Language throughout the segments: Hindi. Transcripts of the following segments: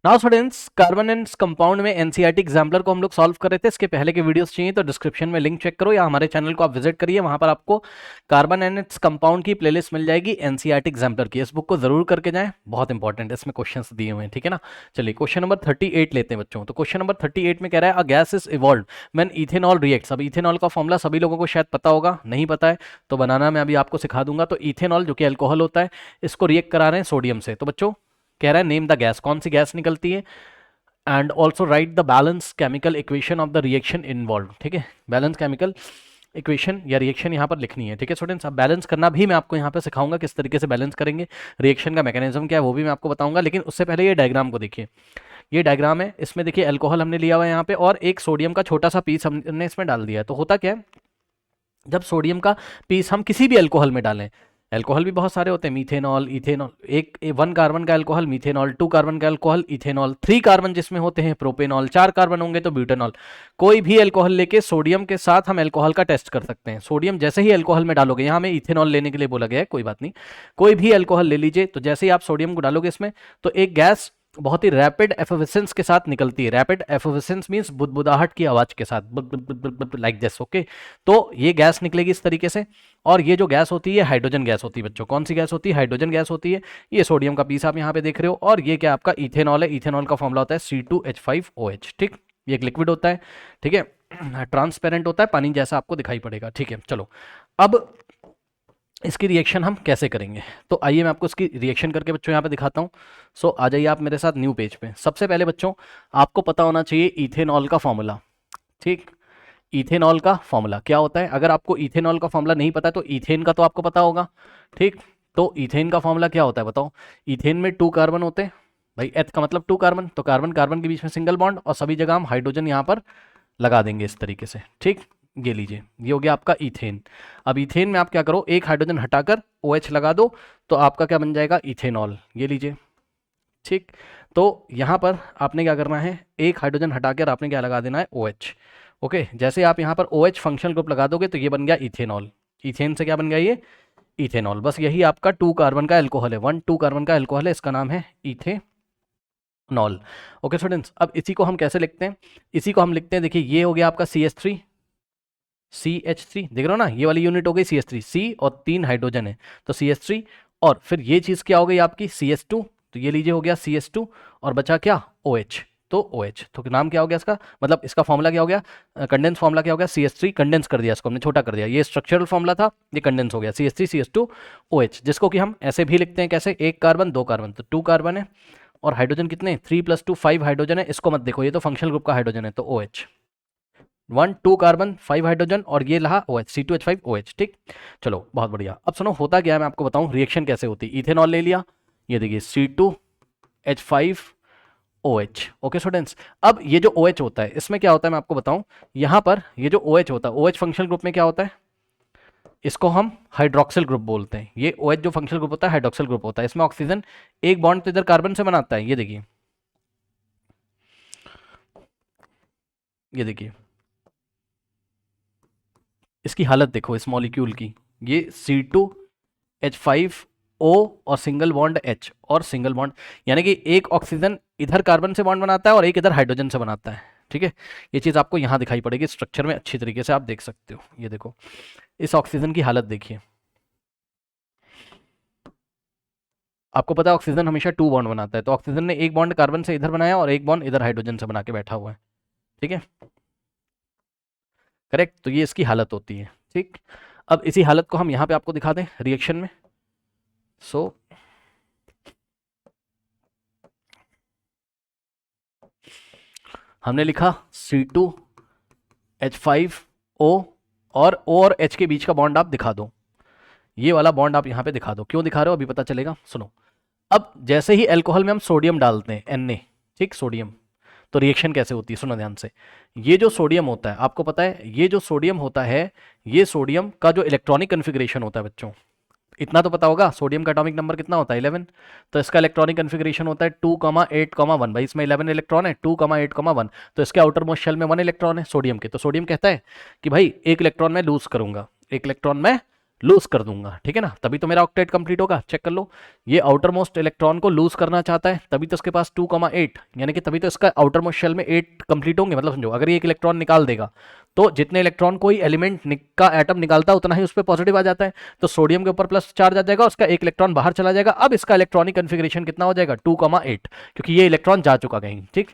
Now students, carbon and compound में एनसीईआरटी एग्जाम्पलर को हम लोग सॉल्व कर रहे थे। इसके पहले के वीडियोस चाहिए तो डिस्क्रिप्शन में लिंक चेक करो या हमारे चैनल को आप विजिट करिए, वहां पर आपको कार्बन एंड इट्स कंपाउंड की प्लेलिस्ट मिल जाएगी एनसीईआरटी एग्जाम्पलर की। इस बुक को जरूर करके जाएं, बहुत इंपॉर्टेंट है, इसमें क्वेश्चंस दिए हुए हैं। ठीक है ना। चलिए क्वेश्चन नंबर 38 लेते हैं बच्चों। तो क्वेश्चन नंबर 38 में कह रहा है a gas is evolve when ethanol reacts. अब इथेनॉल का फॉर्मूला सभी लोगों को शायद पता होगा, नहीं पता है तो बनाना मैं अभी आपको सिखा दूंगा। तो इथेनॉल जो कि अल्कोहल होता है, इसको रिएक्ट करा रहे हैं सोडियम से। तो बच्चों कह रहा है नेम द गैस, कौन सी गैस निकलती है, and also right the balance chemical equation of the reaction involve. ठीक है, बैलेंस केमिकल इक्वेशन या रिएक्शन यहाँ पर लिखनी है। ठीक है स्टूडेंट्स, अब बैलेंस करना भी मैं आपको यहाँ पे सिखाऊंगा, किस तरीके से बैलेंस करेंगे, रिएक्शन का मैकेनिज्म क्या है वो भी मैं आपको बताऊंगा। लेकिन उससे पहले ये डायग्राम को देखिए। ये डायग्राम है, इसमें देखिए अल्कोहल हमने लिया हुआ है यहाँ पे, और एक सोडियम का छोटा सा पीस हमने इसमें डाल दिया है। तो होता क्या है, जब सोडियम का पीस हम किसी भी अल्कोहल में डालें, अल्कोहल भी बहुत सारे होते हैं, मीथेनॉल, इथेनॉल, एक 1 कार्बन का अल्कोहल मीथेनॉल, 2 कार्बन का अल्कोहल इथेनॉल, 3 कार्बन जिसमें होते हैं प्रोपेनॉल, 4 कार्बन होंगे तो ब्यूटेनॉल। कोई भी अल्कोहल लेके सोडियम के साथ हम अल्कोहल का टेस्ट कर सकते हैं। सोडियम जैसे ही अल्कोहल में डालोगे, यहाँ में इथेनॉल लेने के लिए बोला गया है, कोई बात नहीं, कोई भी अल्कोहल ले लीजिए, तो जैसे ही आप सोडियम को डालोगे इसमें, तो एक गैस बहुत ही रैपिड एफोविसेंस के साथ निकलती है। रैपिड एफोविसेंस मींस बुदबुदाहट की आवाज के साथ, लाइक दिस। ओके, तो ये गैस निकलेगी इस तरीके से। और ये जो गैस होती है हाइड्रोजन गैस होती है बच्चों। कौन सी गैस होती है, हाइड्रोजन गैस होती है। ये सोडियम का पीस आप यहाँ पे देख रहे हो, और ये क्या आपका इथेनॉल है। इथेनॉल का फॉर्मूला होता है C2H5OH। ठीक, ये एक लिक्विड होता है। ठीक है, ट्रांसपेरेंट होता है, पानी जैसा आपको दिखाई पड़ेगा। ठीक है, चलो अब इसकी रिएक्शन हम कैसे करेंगे, तो आइए मैं आपको इसकी रिएक्शन करके बच्चों यहाँ पे दिखाता हूँ। सो आ जाइए आप मेरे साथ न्यू पेज पे। सबसे पहले बच्चों आपको पता होना चाहिए इथेनॉल का फॉर्मूला। ठीक, इथेनॉल का फॉर्मूला क्या होता है। अगर आपको इथेनॉल का फॉर्मूला नहीं पता है तो इथेन का तो आपको पता होगा। ठीक, तो इथेन का फॉर्मूला क्या होता है बताओ। इथेन में 2 कार्बन होते हैं भाई, एथ का मतलब 2 कार्बन, तो कार्बन कार्बन के बीच में सिंगल बॉन्ड, और सभी जगह हम हाइड्रोजन यहाँ पर लगा देंगे इस तरीके से। ठीक, ये लीजिए, ये हो गया आपका इथेन। अब इथेन में आप क्या करो, एक हाइड्रोजन हटाकर OH लगा दो, तो आपका क्या बन जाएगा, इथेनॉल। ये लीजिए। ठीक, तो यहाँ पर आपने क्या करना है, एक हाइड्रोजन हटाकर आपने क्या लगा देना है, OH। ओके, जैसे आप यहाँ पर OH फंक्शनल ग्रुप लगा दोगे तो ये बन गया इथेनॉल। इथेन से क्या बन गया, ये इथेनॉल। बस यही आपका 2 कार्बन का अल्कोहल है, 2 कार्बन का अल्कोहल है, इसका नाम है इथेनॉल। ओके स्टूडेंट्स, अब इसी को हम कैसे लिखते हैं, इसी को हम लिखते हैं, देखिए ये हो गया आपका CH3 देख रहे हो ना, ये वाली यूनिट हो गई CH3, C और 3 हाइड्रोजन है तो CH3, और फिर ये चीज़ क्या हो गई आपकी CH2, तो ये लीजिए हो गया CH2, और बचा क्या OH, तो OH। तो नाम क्या हो गया इसका, मतलब इसका फॉर्मूला क्या हो गया, कंडेंस फॉर्मूला क्या हो गया, CH3, कंडेंस कर दिया इसको हमने, छोटा कर दिया। ये स्ट्रक्चरल फॉर्मूला था, ये कंडेंस हो गया CH3 CH2 OH, जिसको कि हम ऐसे भी लिखते हैं कैसे, 1 कार्बन 2 कार्बन, तो 2 कार्बन है, और हाइड्रोजन कितने, 3 + 2 5 हाइड्रोजन है। इसको मत देखो, ये तो फंक्शनल ग्रुप का हाइड्रोजन है, तो OH, 1 2 कार्बन 5 हाइड्रोजन, और ये रहा OH, C2H5OH। ठीक, चलो बहुत बढ़िया। अब सुनो होता क्या है, मैं आपको बताऊं रिएक्शन कैसे होती है। इथेनॉल ले लिया, ये देखिए C2H5OH। ओके स्टूडेंट्स, अब ये जो OH होता है इसमें क्या होता है मैं आपको बताऊं। यहाँ पर ये जो OH होता है, OH फंक्शनल ग्रुप में क्या होता है, इसको हम हाइड्रोक्सिल ग्रुप बोलते हैं। ये OH जो फंक्शनल ग्रुप होता है हाइड्रोक्सिल ग्रुप होता है। इसमें ऑक्सीजन एक बॉन्ड तो इधर कार्बन से बनाता है, ये देखिए, ये देखिए इसकी हालत देखो इस मॉलिक्यूल की, ये C2H5O और सिंगल बॉन्ड H और सिंगल बॉन्ड, यानी कि एक ऑक्सीजन इधर कार्बन से बॉन्ड बनाता है और एक इधर हाइड्रोजन से बनाता है। ठीक है, ये चीज़ आपको यहाँ दिखाई पड़ेगी स्ट्रक्चर में, अच्छी तरीके से आप देख सकते हो। ये देखो इस ऑक्सीजन की हालत देखिए, आपको पता है ऑक्सीजन हमेशा 2 बॉन्ड बनाता है, तो ऑक्सीजन ने एक बॉन्ड कार्बन से इधर बनाया और एक बॉन्ड इधर हाइड्रोजन से बना के बैठा हुआ है। ठीक है, करेक्ट, तो ये इसकी हालत होती है। ठीक, अब इसी हालत को हम यहाँ पे आपको दिखा दें रिएक्शन में। सो हमने लिखा C2H5O, और O और H के बीच का बॉन्ड आप दिखा दो, ये वाला बॉन्ड आप यहाँ पे दिखा दो। क्यों दिखा रहे हो अभी पता चलेगा, सुनो। अब जैसे ही अल्कोहल में हम सोडियम डालते हैं Na, ठीक, सोडियम, तो रिएक्शन कैसे होती है सुनो ध्यान से। ये जो सोडियम होता है आपको पता है, ये जो सोडियम होता है, ये सोडियम का जो इलेक्ट्रॉनिक कन्फिग्रेशन होता है बच्चों, इतना तो पता होगा, सोडियम का एटॉमिक नंबर कितना होता है 11, तो इसका इलेक्ट्रॉनिक कन्फिग्रेशन होता है 2,8,1। भाई इसमें 11 इलेक्ट्रॉन है, 2,8,1, तो इसके आउटर मोस्ट शेल में 1 इलेक्ट्रॉन है सोडियम के। तो सोडियम कहता है कि भाई एक इलेक्ट्रॉन मैं लूज करूंगा, एक इलेक्ट्रॉन मैं लूज कर दूंगा, ठीक है ना, तभी तो मेरा ऑक्टेट कंप्लीट होगा। चेक कर लो, ये आउटर मोस्ट इलेक्ट्रॉन को लूज करना चाहता है, तभी तो इसके पास 2,8, यानी कि तभी तो इसका आउटर मोस्ट शेल में 8 कंप्लीट होंगे। मतलब समझो, अगर ये एक इलेक्ट्रॉन निकाल देगा तो जितने इलेक्ट्रॉन कोई एलिमेंट का एटम निकालता है उतना ही उस पर पॉजिटिव आ जाता है। तो सोडियम के ऊपर प्लस चार्ज आ जाएगा, उसका एक इलेक्ट्रॉन बाहर चला जाएगा। अब इसका इलेक्ट्रॉनिक कन्फिग्रेशन कितना हो जाएगा, 2,8, क्योंकि ये इलेक्ट्रॉन जा चुका कहीं, ठीक।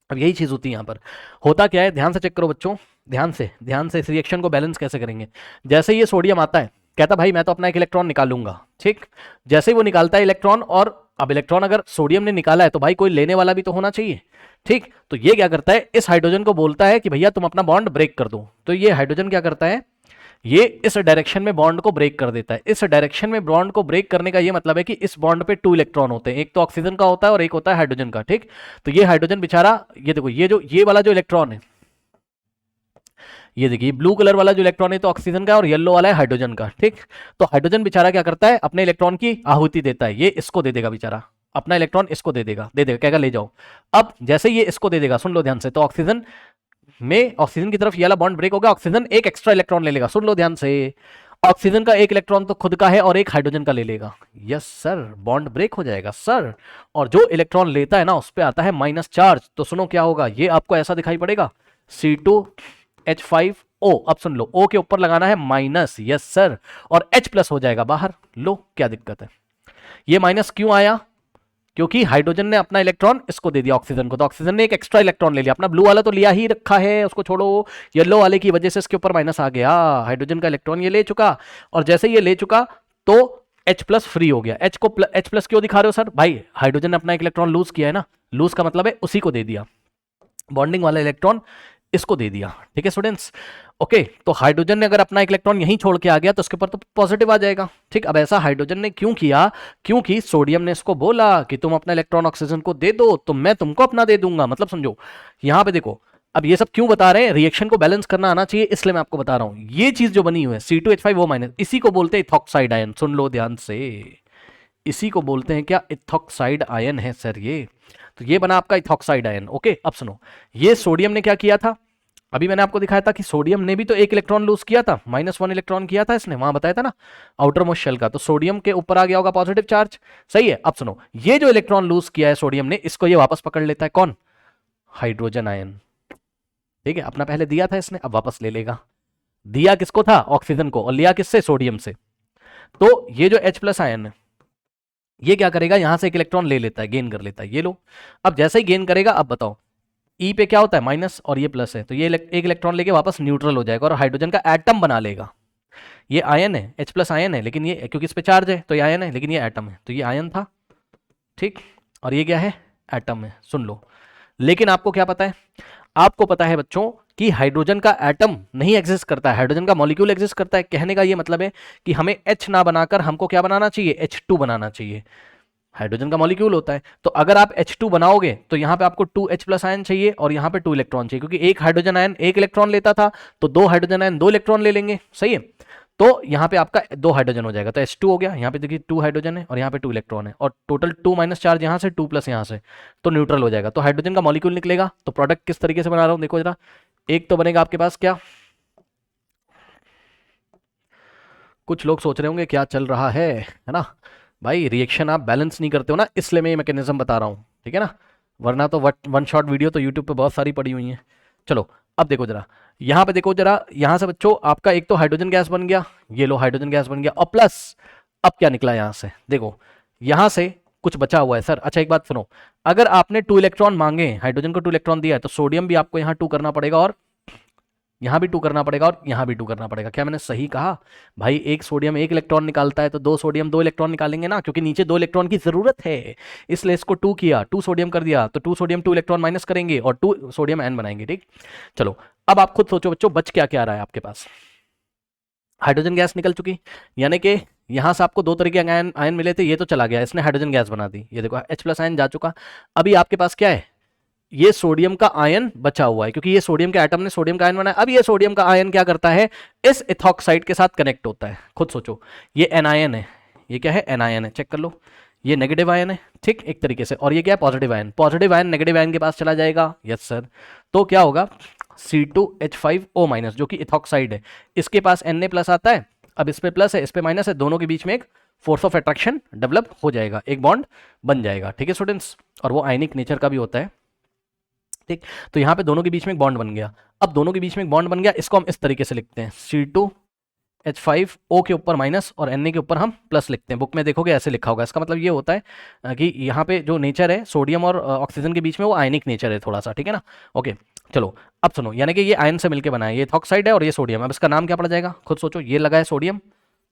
अब यही चीज होती है यहाँ पर। होता क्या है, ध्यान से चेक करो बच्चों, ध्यान से इस रिएक्शन को बैलेंस कैसे करेंगे। जैसे ये सोडियम आता है, कहता भाई मैं तो अपना एक इलेक्ट्रॉन निकालूंगा, ठीक। जैसे ही वो निकालता है इलेक्ट्रॉन, और अब इलेक्ट्रॉन अगर सोडियम ने निकाला है तो भाई कोई लेने वाला भी तो होना चाहिए, ठीक। तो ये क्या करता है, इस हाइड्रोजन को बोलता है कि भैया तुम अपना बॉन्ड ब्रेक कर दो। तो ये हाइड्रोजन क्या करता है, ये इस डायरेक्शन में बॉन्ड को ब्रेक कर देता है। इस डायरेक्शन में बॉन्ड को ब्रेक करने का ये मतलब है कि इस बॉन्ड पे 2 इलेक्ट्रॉन होते हैं, एक तो ऑक्सीजन का होता है और एक होता है हाइड्रोजन का, ठीक। तो ये हाइड्रोजन बेचारा, ये देखो, ये वाला जो इलेक्ट्रॉन है, ये देखिए ब्लू कलर वाला जो इलेक्ट्रॉन है तो ऑक्सीजन का, और येलो वाला है हाइड्रोजन का, ठीक। तो हाइड्रोजन बेचारा क्या करता है, अपने इलेक्ट्रॉन की आहुति देता है। ये इसको दे देगा बेचारा, अपना इलेक्ट्रॉन इसको दे देगा, कहेगा ले जाओ। अब जैसे ये इसको दे देगा, सुन लो ध्यान से, तो ऑक्सीजन की तरफ ये वाला बॉन्ड ब्रेक होगा, ऑक्सीजन एक एक्स्ट्रा इलेक्ट्रॉन ले लेगा। सुन लो ध्यान से, ऑक्सीजन का एक इलेक्ट्रॉन तो खुद का है और एक हाइड्रोजन का ले लेगा। यस सर, बॉन्ड ब्रेक हो जाएगा सर। और जो इलेक्ट्रॉन लेता है ना, उस पे आता है माइनस चार्ज। तो सुनो क्या होगा, ये आपको ऐसा दिखाई पड़ेगा, C2H5O। अब सुन लो, O के ऊपर लगाना है माइनस, यस सर, और H प्लस हो जाएगा बाहर। लो क्या दिक्कत है, ये माइनस क्यों आया, क्योंकि हाइड्रोजन ने अपना इलेक्ट्रॉन इसको दे दिया ऑक्सीजन को, तो ऑक्सीजन ने एक एक्स्ट्रा इलेक्ट्रॉन ले लिया। अपना ब्लू वाला तो लिया ही रखा है, उसको छोड़ो, येलो वाले की वजह से इसके ऊपर माइनस आ गया। हाइड्रोजन का इलेक्ट्रॉन ये ले चुका, और जैसे ये ले चुका तो H प्लस फ्री हो गया। H को H प्लस क्यों दिखा रहे हो सर, भाई हाइड्रोजन ने अपना एक इलेक्ट्रॉन लूज किया है ना, लूज का मतलब है उसी को दे दिया, बॉन्डिंग वाला इलेक्ट्रॉन इसको दे दिया, ठीक है स्टूडेंट्स। ओके, तो हाइड्रोजन ने अगर अपना एक इलेक्ट्रॉन यहीं छोड़ के आ गया तो उसके ऊपर तो पॉजिटिव आ जाएगा, ठीक। अब ऐसा हाइड्रोजन ने क्यों किया, क्योंकि सोडियम ने इसको बोला कि तुम अपना इलेक्ट्रॉन ऑक्सीजन को दे दो तो मैं तुमको अपना दे दूंगा। मतलब समझो, यहां पे देखो, अब ये सब क्यों बता रहे हैं, रिएक्शन को बैलेंस करना आना चाहिए, इसलिए मैं आपको बता रहा हूं। ये चीज जो बनी हुई है C2H5O-, इसी को बोलते हैं इथॉक्साइड आयन। सुन लो ध्यान से, इसी को बोलते हैं क्या, इथॉक्साइड आयन है सर ये। तो ये बना आपका इथॉक्साइड आयन। ओके, अब सुनो, ये सोडियम ने क्या किया था, अभी मैंने आपको दिखाया था कि सोडियम ने भी तो एक इलेक्ट्रॉन लूज किया था, -1 इलेक्ट्रॉन किया था इसने, वहां बताया था ना आउटर मोस्ट शेल का। तो सोडियम के ऊपर आ गया होगा पॉजिटिव चार्ज, सही है। अब सुनो, ये जो इलेक्ट्रॉन लूज किया है सोडियम ने, इसको ये वापस पकड़ लेता है, कौन, हाइड्रोजन आयन, ठीक है। अपना पहले दिया था इसने, अब वापस ले लेगा। दिया किसको था, ऑक्सीजन को, और लिया किससे, सोडियम से। तो ये जो H+ आयन है, ये क्या करेगा, यहां से एक इलेक्ट्रॉन ले लेता है, गेन कर लेता है, ये लो। अब जैसे ही गेन करेगा, अब बताओ ई पे क्या होता है, माइनस, और ये प्लस है, तो ये एक इलेक्ट्रॉन लेके वापस न्यूट्रल हो जाएगा और हाइड्रोजन का एटम बना लेगा। ये आयन है, H+ आयन है, लेकिन ये क्योंकि इस पे चार्ज है तो ये आयन है, लेकिन ये एटम है, तो ये आयन था, ठीक। और ये क्या है, एटम है। सुन लो, लेकिन आपको क्या पता है, आपको पता है बच्चों कि हाइड्रोजन का एटम नहीं एग्जिस्ट करता है, हाइड्रोजन का मॉलिक्यूल एग्जिस्ट करता है। कहने का ये मतलब है कि हमें H ना बनाकर हमको क्या बनाना चाहिए, H2 बनाना चाहिए। हाइड्रोजन का मॉलिक्यूल होता है, तो अगर आप H2 बनाओगे तो यहां पे आपको 2H+ आयन चाहिए और यहां पे 2 इलेक्ट्रॉन चाहिए, क्योंकि एक हाइड्रोजन आयन एक इलेक्ट्रॉन लेता था, तो 2 हाइड्रोजन आयन 2 इलेक्ट्रॉन ले लेंगे, सही है। तो यहां पे आपका 2 हाइड्रोजन हो जाएगा, तो H2 हो गया। यहां पे देखिए 2 हाइड्रोजन है और यहां पे 2 इलेक्ट्रॉन है, और टोटल 2 माइनस चार्ज यहां से, 2 प्लस यहां से, तो न्यूट्रल हो जाएगा। तो हाइड्रोजन का मॉलिक्यूल निकलेगा। तो प्रोडक्ट किस तरीके से बना रहा हूं, देखो जरा, एक तो बनेगा आपके पास क्या, कुछ लोग सोच रहे होंगे क्या चल रहा है ना भाई, रिएक्शन आप बैलेंस नहीं करते हो ना, इसलिए मैं ये मैकेनिज्म बता रहा हूँ, ठीक है ना, वरना तो वन शॉट वीडियो तो यूट्यूब पे बहुत सारी पड़ी हुई हैं। चलो अब देखो जरा, यहाँ पे देखो जरा, यहाँ से बच्चों आपका एक तो हाइड्रोजन गैस बन गया, ये लो हाइड्रोजन गैस बन गया, और प्लस अब क्या निकला यहाँ से, देखो यहाँ से कुछ बचा हुआ है सर। अच्छा एक बात सुनो, अगर आपने 2 इलेक्ट्रॉन मांगे, हाइड्रोजन को 2 इलेक्ट्रॉन दिया है, तो सोडियम भी आपको यहाँ 2 करना पड़ेगा, और यहां भी 2 करना पड़ेगा, और यहां भी 2 करना पड़ेगा। क्या मैंने सही कहा भाई, एक सोडियम एक इलेक्ट्रॉन निकालता है तो 2 सोडियम 2 इलेक्ट्रॉन निकालेंगे ना, क्योंकि नीचे 2 इलेक्ट्रॉन की जरूरत है, इसलिए इसको 2 किया, 2 सोडियम कर दिया, तो 2 सोडियम 2 इलेक्ट्रॉन माइनस करेंगे और 2 सोडियम आयन बनाएंगे, ठीक। चलो अब आप खुद सोचो बच्चों, बच क्या क्या रहा है आपके पास, हाइड्रोजन गैस निकल चुकी, यानी कि यहां से आपको 2 तरह के आयन मिले थे, ये तो चला गया, इसने हाइड्रोजन गैस बना दी, ये देखो H+ आयन जा चुका। अभी आपके पास क्या है, ये सोडियम का आयन बचा हुआ है, क्योंकि ये सोडियम के एटम ने सोडियम का आयन बनाया। अब ये सोडियम का आयन क्या करता है, इस इथॉक्साइड के साथ कनेक्ट होता है। खुद सोचो, ये एनायन है, ये क्या है, एनायन है, चेक कर लो, ये नेगेटिव आयन है, ठीक, एक तरीके से, और ये क्या है, positive ion. Positive ion negative ion के पास चला जाएगा, यस सर। तो क्या होगा, C2H5O-, जो कि इथॉक्साइड है, इसके पास Na+ आता है। अब इस पे प्लस है, इस पे माइनस है, दोनों के बीच में एक फोर्स ऑफ अट्रैक्शन डेवलप हो जाएगा, एक बॉन्ड बन जाएगा। ठीक है स्टूडेंट्स, और वो आयनिक नेचर का भी होता है। ठीक, तो यहाँ पे दोनों के बीच में एक बॉन्ड बन गया। अब दोनों के बीच में एक बॉन्ड बन गया, इसको हम इस तरीके से लिखते हैं, C2H5O के ऊपर माइनस और Na के ऊपर हम प्लस लिखते हैं। बुक में देखोगे ऐसे लिखा होगा। इसका मतलब ये होता है कि यहाँ पे जो नेचर है सोडियम और ऑक्सीजन के बीच में, वो आयनिक नेचर है थोड़ा सा। ठीक है ना, ओके। चलो अब सुनो, यानी कि ये आयन से मिलकर बना है, ये इथॉक्साइड है और ये सोडियम। अब इसका नाम क्या पड़ जाएगा, खुद सोचो। ये लगा है सोडियम,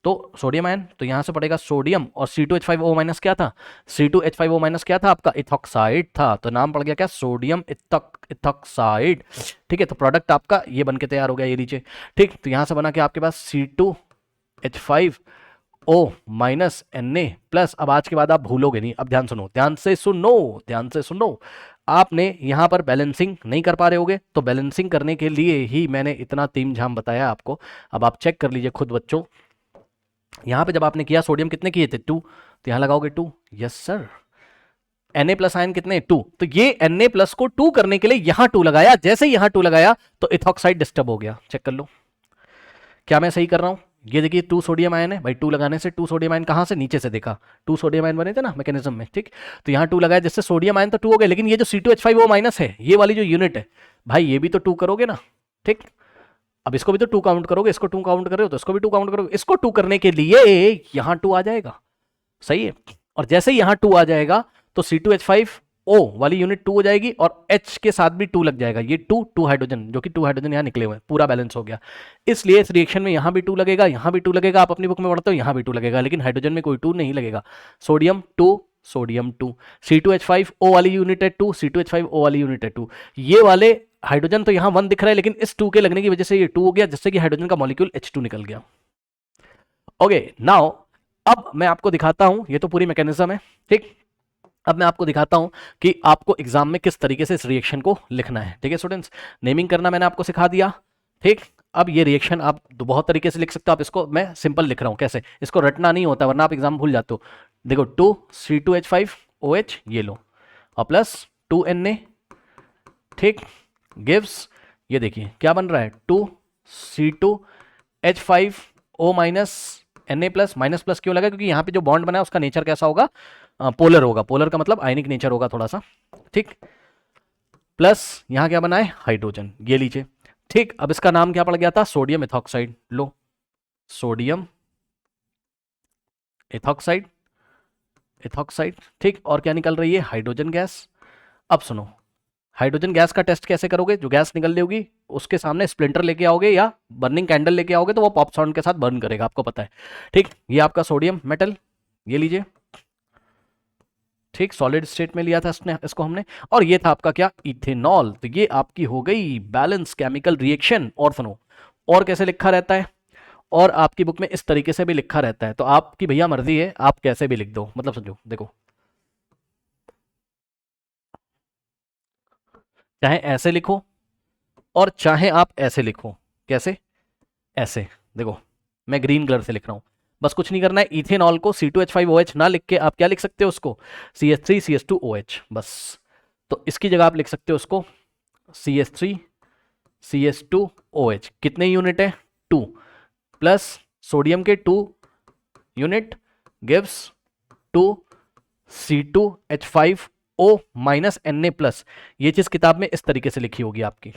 तो सोडियम आयन, तो यहाँ से पड़ेगा सोडियम, और C2H5O माइनस क्या था, C2H5O माइनस क्या था आपका, इथॉक्साइड था, तो नाम पड़ गया क्या, सोडियम इथॉक्साइड। ठीक है, तो प्रोडक्ट आपका ये बन के तैयार हो गया, ये नीचे। ठीक, तो यहाँ से बना के आपके पास C2H5O माइनस Na प्लस। अब आज के बाद आप भूलोगे नहीं, अब ध्यान सुनो, ध्यान से सुनो, ध्यान से सुनो। आपने यहाँ पर बैलेंसिंग नहीं कर पा रहे होगे, तो बैलेंसिंग करने के लिए ही मैंने इतना तीम झाम बताया आपको। अब आप चेक कर लीजिए खुद बच्चों, यहाँ पे जब आपने किया सोडियम कितने किए थे, 2, तो यहाँ लगाओगे 2, yes sir. Na plus ion कितने, 2, तो ये Na प्लस को 2 करने के लिए यहाँ 2 लगाया। जैसे ही यहाँ 2 लगाया तो इथॉक्साइड डिस्टर्ब हो गया। चेक कर लो, क्या मैं सही कर रहा हूँ। ये देखिए 2 सोडियम आयन है भाई, 2 लगाने से 2 सोडियम आयन कहाँ से, नीचे से देखा 2 सोडियम आयन बने थे ना मैकेनिज्म में। ठीक, तो यहाँ 2 लगाया, जिससे सोडियम आयन तो 2 हो गए, लेकिन ये जो C2H5O माइनस है, ये वाली जो यूनिट है भाई, ये भी तो 2 करोगे ना। ठीक, अब इसको भी तो 2 काउंट करोगे, इसको 2 काउंट कर रहे हो तो इसको भी 2 काउंट करोगे। इसको 2 करने के लिए यहां 2 आ जाएगा, सही है। और जैसे ही यहां 2 आ जाएगा तो C2H5O वाली यूनिट 2 हो जाएगी, और H के साथ भी 2 लग जाएगा। ये 2 हाइड्रोजन, जो कि 2 हाइड्रोजन यहां निकले हुए हैं, पूरा बैलेंस हो गया। इसलिए इस रिएक्शन में यहां भी 2 लगेगा, यहां भी 2 लगेगा। आप अपनी बुक में पढ़ते हो यहां भी 2 लगेगा, लेकिन हाइड्रोजन में कोई 2 नहीं लगेगा। सोडियम 2, सोडियम 2, C2H5O वाली यूनिट है 2, C2H5O वाली यूनिट है 2। ये वाले हाइड्रोजन तो यहां 1 दिख रहा है, लेकिन इस 2 के लगने की वजह से ये 2 हो गया, जिससे कि हाइड्रोजन का मॉलिक्यूल H2 निकल गया। ओके नाउ, अब मैं आपको दिखाता हूं, ये तो पूरी मैकेनिज्म है। ठीक, अब मैं आपको दिखाता हूं कि आपको एग्जाम में किस तरीके से इस रिएक्शन को लिखना है। ठीक है स्टूडेंट्स, नेमिंग करना मैंने आपको सिखा दिया। ठीक, अब ये रिएक्शन आप बहुत तरीके से लिख सकते हो। आप इसको, मैं सिंपल लिख रहा हूं, कैसे, इसको रटना नहीं होता वरना आप एग्जाम भूल जाते हो। देखो 2C2H5OH ये लो, और प्लस 2Na। ठीक, गिव्स, ये देखिए क्या बन रहा है, 2C2H5O minus Na plus. Minus plus क्यों लगा, क्योंकि यहाँ पे जो बॉन्ड बना है उसका नेचर कैसा होगा, पोलर होगा। पोलर का मतलब आयनिक नेचर होगा थोड़ा सा। ठीक, प्लस यहाँ क्या बना है, हाइड्रोजन, ये लीजिए। ठीक, अब इसका नाम क्या पड़ गया था, सोडियम इथॉक्साइड। लो, सोडियम इथॉक्साइड, इथॉक्साइड। ठीक, और क्या निकल रही है, हाइड्रोजन गैस। अब सुनो, हाइड्रोजन गैस का टेस्ट कैसे करोगे, जो गैस निकल रही होगी उसके सामने स्प्लिंटर लेके आओगे या बर्निंग कैंडल लेके आओगे, तो वो पॉप साउंड के साथ बर्न करेगा, आपको पता है। ठीक, ये आपका सोडियम मेटल, ये लीजिए। ठीक, सॉलिड स्टेट में लिया था इसको हमने, और ये था आपका क्या, इथेनॉल। तो ये आपकी हो गई बैलेंस केमिकल रिएक्शन। और सुनो, और कैसे लिखा रहता है, और आपकी बुक में इस तरीके से भी लिखा रहता है, तो आपकी भैया मर्जी है, आप कैसे भी लिख दो। मतलब समझो, देखो चाहे ऐसे लिखो और चाहे आप ऐसे लिखो। कैसे, ऐसे। देखो मैं ग्रीन कलर से लिख रहा हूं, बस कुछ नहीं करना है। इथेनॉल को C2H5OH ना लिख के आप क्या लिख सकते हो उसको, CH3CH2OH, बस। तो इसकी जगह आप लिख सकते हो उसको CH3CH2OH। कितने यूनिट है, 2, प्लस सोडियम के 2 unit gives 2C2H5O minus Na plus. ये चीज किताब में इस तरीके से लिखी होगी आपकी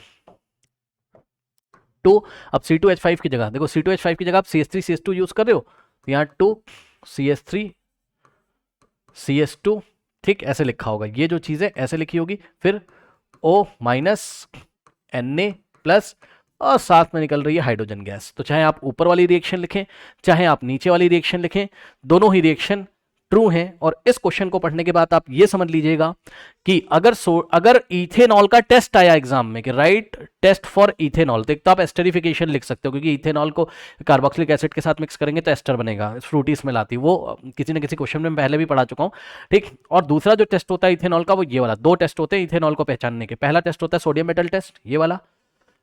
2। अब C2H5 की जगह देखो, C2H5 की जगह आप CH3CH2 यूज कर रहे हो, तो यहाँ 2CH3CH2। ठीक, ऐसे लिखा होगा, ये जो चीज है ऐसे लिखी होगी, फिर O माइनस Na प्लस, और साथ में निकल रही है हाइड्रोजन गैस। तो चाहे आप ऊपर वाली रिएक्शन लिखें, चाहे आप नीचे वाली रिएक्शन लिखें, दोनों ही रिएक्शन ट्रू है। और इस क्वेश्चन को पढ़ने के बाद आप ये समझ लीजिएगा कि अगर इथेनॉल का टेस्ट आया एग्जाम में कि राइट टेस्ट फॉर इथेनॉल, तो एक तो आप एस्टरिफिकेशन लिख सकते हो, क्योंकि इथेनॉल को कार्बोक्सिलिक एसिड के साथ मिक्स करेंगे तो एस्टर बनेगा, फ्रूटी स्मेल आती है, वो किसी न किसी क्वेश्चन में पहले भी पढ़ा चुका हूँ। ठीक, और दूसरा जो टेस्ट होता है इथेनॉल का, वो ये वाला। 2 टेस्ट होते हैं इथेनॉल को पहचानने के। पहला टेस्ट होता है सोडियम मेटल टेस्ट, ये वाला।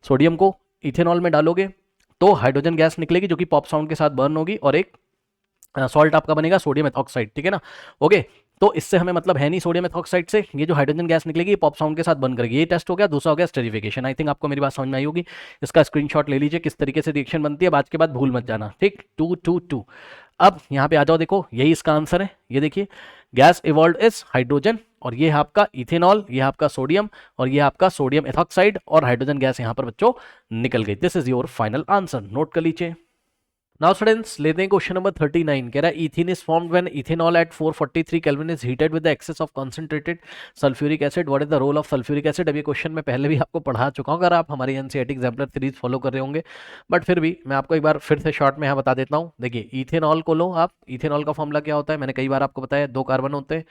सोडियम को इथेनॉल में डालोगे तो हाइड्रोजन गैस निकलेगी, जो कि पॉप साउंड के साथ बर्न होगी, और एक सॉल्ट आपका बनेगा सोडियम एथॉक्साइड, ठीक है ना। ओके, तो इससे हमें मतलब है नहीं सोडियम एथॉक्साइड से, ये जो हाइड्रोजन गैस निकलेगी पॉप साउंड के साथ बंद करेगी। ये टेस्ट हो गया। दूसरा हो गया स्टेरिफिकेशन। आई थिंक आपको मेरी बात समझ में आई होगी। इसका स्क्रीनशॉट ले लीजिए किस तरीके से रिएक्शन बनती है, बाद के बाद भूल मत जाना, ठीक। 2 2 2। अब यहाँ पे आ जाओ, देखो यही इसका आंसर है। ये देखिए, गैस इवॉल्व इज हाइड्रोजन, और ये है आपका इथेनॉल, ये है आपका सोडियम, और ये है आपका सोडियम एथॉक्साइड, और हाइड्रोजन गैस यहाँ पर बच्चों निकल गई। This is your final answer, note कर लीजिए। नाउ स्टूडेंट्स लेते हैं क्वेश्चन नंबर 39। कह रहा है ethene is formed when ethanol at 443 kelvin is heated with the excess of concentrated sulphuric acid, what is the role of sulphuric acid. अब ये क्वेश्चन मैं पहले भी आपको पढ़ा चुका हूँ अगर आप हमारी एनसीईआरटी एग्जाम्पलर सीरीज फॉलो कर रहे होंगे, बट फिर भी मैं आपको एक बार फिर से शॉर्ट में यहाँ बता देता हूँ। देखिए इथेनॉल को लो आप, इथेनॉल का फॉर्मूला क्या होता है, मैंने कई बार आपको बताया, 2 कार्बन होते हैं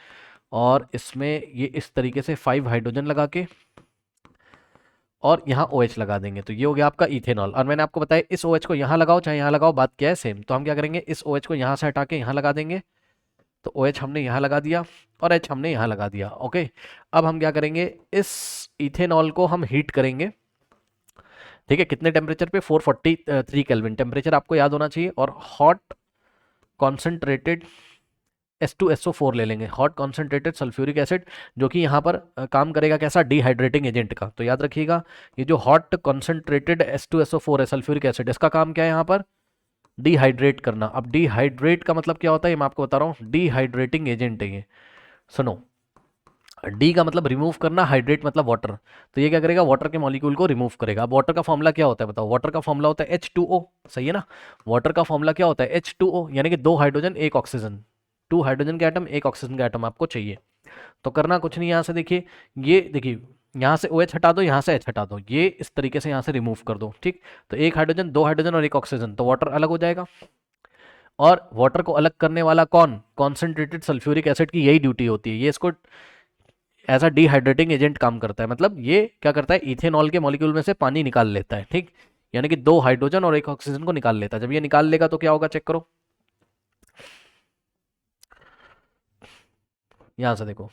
और इसमें ये इस तरीके से 5 हाइड्रोजन लगा के और यहाँ OH लगा देंगे, तो ये हो गया आपका इथेनॉल। और मैंने आपको बताया इस OH को यहाँ लगाओ चाहे यहाँ लगाओ, बात क्या है सेम। तो हम क्या करेंगे, इस OH को यहाँ से हटा के यहाँ लगा देंगे, तो OH हमने यहाँ लगा दिया और H हमने यहाँ लगा दिया। ओके, अब हम क्या करेंगे, इस इथेनॉल को हम हीट करेंगे, ठीक है। कितने टेम्परेचर पे, 443 केल्विन टेम्परेचर आपको याद होना चाहिए। और हॉट कॉन्सेंट्रेटेड H2SO4 ले लेंगे, हॉट कॉन्सेंट्रेटेड सल्फ्यूरिक एसिड, जो कि यहाँ पर काम करेगा कैसा, डिहाइड्रेटिंग एजेंट का। तो याद रखिएगा ये जो हॉट कॉन्सेंट्रेटेड H2SO4 है सल्फ्यूरिक एसिड, इसका काम क्या है यहाँ पर, डिहाइड्रेट करना। अब डिहाइड्रेट का मतलब क्या होता है, ये मैं आपको बता रहा हूँ, डिहाइड्रेटिंग एजेंट है ये। सुनो, डी का मतलब रिमूव करना, हाइड्रेट मतलब वाटर, तो ये क्या करेगा, वाटर के मॉलिक्यूल को रिमूव करेगा। अब वाटर का फॉर्मूला क्या होता है बताओ, वाटर का फॉर्मूला होता है H2O, सही है ना। वाटर का फॉर्मूला क्या होता है, H2O, यानी कि 2 हाइड्रोजन 1 ऑक्सीजन, 2 हाइड्रोजन के एटम 1 ऑक्सीजन का एटम आपको चाहिए। तो करना कुछ नहीं, यहाँ से देखिए, ये देखिए यहाँ से OH हटा दो, यहाँ से H हटा दो, ये इस तरीके से यहाँ से रिमूव कर दो, ठीक। तो 1 हाइड्रोजन 2 हाइड्रोजन और 1 ऑक्सीजन, तो वाटर अलग हो जाएगा। और वाटर को अलग करने वाला कौन, कॉन्सेंट्रेटेड सल्फ्यूरिक एसिड की यही ड्यूटी होती है, ये इसको एज अ डिहाइड्रेटिंग एजेंट काम करता है। मतलब ये क्या करता है, इथेनॉल के मॉलिक्यूल में से पानी निकाल लेता है, ठीक। यानी कि 2 हाइड्रोजन और 1 ऑक्सीजन को निकाल लेता है। जब ये निकाल लेगा तो क्या होगा, चेक करो, यहां से देखो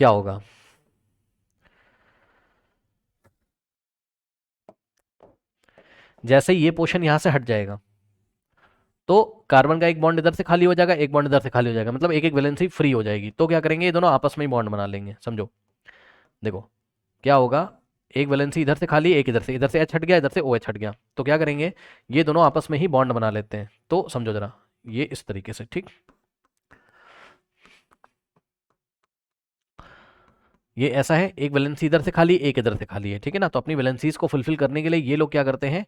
क्या होगा। जैसे ये पोर्शन यहां से हट जाएगा तो कार्बन का एक बॉन्ड इधर से खाली हो जाएगा, एक बॉन्ड इधर से खाली हो जाएगा, मतलब एक एक वैलेंसी फ्री हो जाएगी। तो क्या करेंगे, ये दोनों आपस में ही बॉन्ड बना लेंगे। समझो, देखो क्या होगा, एक वैलेंसी इधर से खाली, एक इधर से H हट गया, इधर से OH हट गया, तो क्या करेंगे, ये दोनों आपस में ही बॉन्ड बना लेते हैं। तो समझो जरा, ये इस तरीके से, ठीक। ये ऐसा है, एक वैलेंसी इधर से खाली, एक इधर से खाली है, ठीक है ना। तो अपनी वैलेंसीज को फुलफिल करने के लिए ये लोग क्या करते हैं,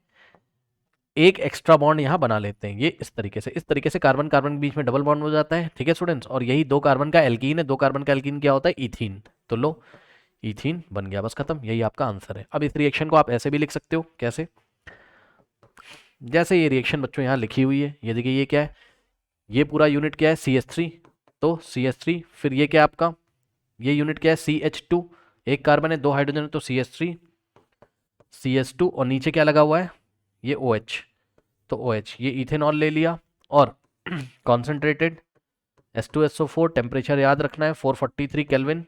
एक एक्स्ट्रा बॉन्ड यहाँ बना लेते हैं, ये इस तरीके से कार्बन कार्बन के बीच में डबल बॉन्ड हो जाता है, ठीक है स्टूडेंट्स। और यही 2 कार्बन का एल्कीन है, 2 कार्बन का एल्कीन क्या होता है, इथीन। तो लो, इथीन बन गया, बस खत्म, यही आपका आंसर है। अब इस रिएक्शन को आप ऐसे भी लिख सकते हो, कैसे, जैसे ये रिएक्शन बच्चों यहाँ लिखी हुई है, ये देखिए ये क्या है, ये पूरा यूनिट क्या है, CH3, तो CH3, फिर ये क्या है आपका, ये यूनिट क्या है, CH2, एक कार्बन है 2 हाइड्रोजन है, तो CH3 CH2, और नीचे क्या लगा हुआ है, ये OH, तो OH, ये इथेनॉल ले लिया। और कॉन्सेंट्रेटेड H2SO4, टेम्परेचर याद रखना है 443 केल्विन।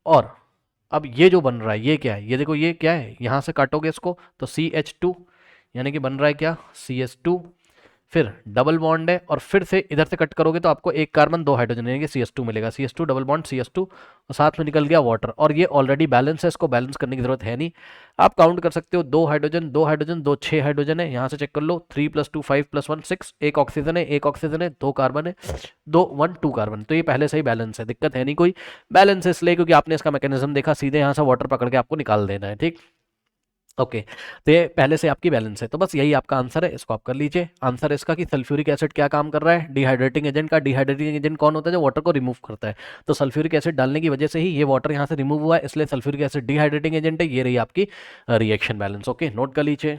और अब ये जो बन रहा है ये क्या है, ये देखो ये क्या है, यहाँ से काटोगे इसको तो CH2, यानी कि बन रहा है क्या, CH2, फिर डबल बॉन्ड है, और फिर से इधर से कट करोगे तो आपको एक कार्बन 2 हाइड्रोजन यानी कि CH2 मिलेगा, CH2 डबल बॉन्ड CH2, और साथ में निकल गया वाटर। और ये ऑलरेडी बैलेंस है, इसको बैलेंस करने की जरूरत है नहीं। आप काउंट कर सकते हो, 2 हाइड्रोजन 2 हाइड्रोजन 2 6 हाइड्रोजन है, यहाँ से चेक कर लो, 3 + 2 5 + 1 6, एक ऑक्सीजन है, एक ऑक्सीजन है, 2 कार्बन है, 2 कार्बन, तो ये पहले से ही बैलेंस है, दिक्कत है नहीं कोई। बैलेंस है इसलिए क्योंकि आपने इसका मैकेनिज्म देखा, सीधे यहाँ से वाटर पकड़ के आपको निकाल देना है, ठीक। ओके, तो ये पहले से आपकी बैलेंस है, तो बस यही आपका आंसर है, इसको आप कर लीजिए। आंसर इसका कि सल्फ्यूरिक एसिड क्या काम कर रहा है, डिहाइड्रेटिंग एजेंट का। डिहाइड्रेटिंग एजेंट कौन होता है, जो वाटर को रिमूव करता है। तो सल्फ्यूरिक एसिड डालने की वजह से ही ये वाटर यहाँ से रिमूव हुआ है, इसलिए सल्फ्यूरिक एसिड डिहाइड्रेटिंग एजेंट है। ये रही आपकी रिएक्शन बैलेंस। ओके, नोट कर लीजिए।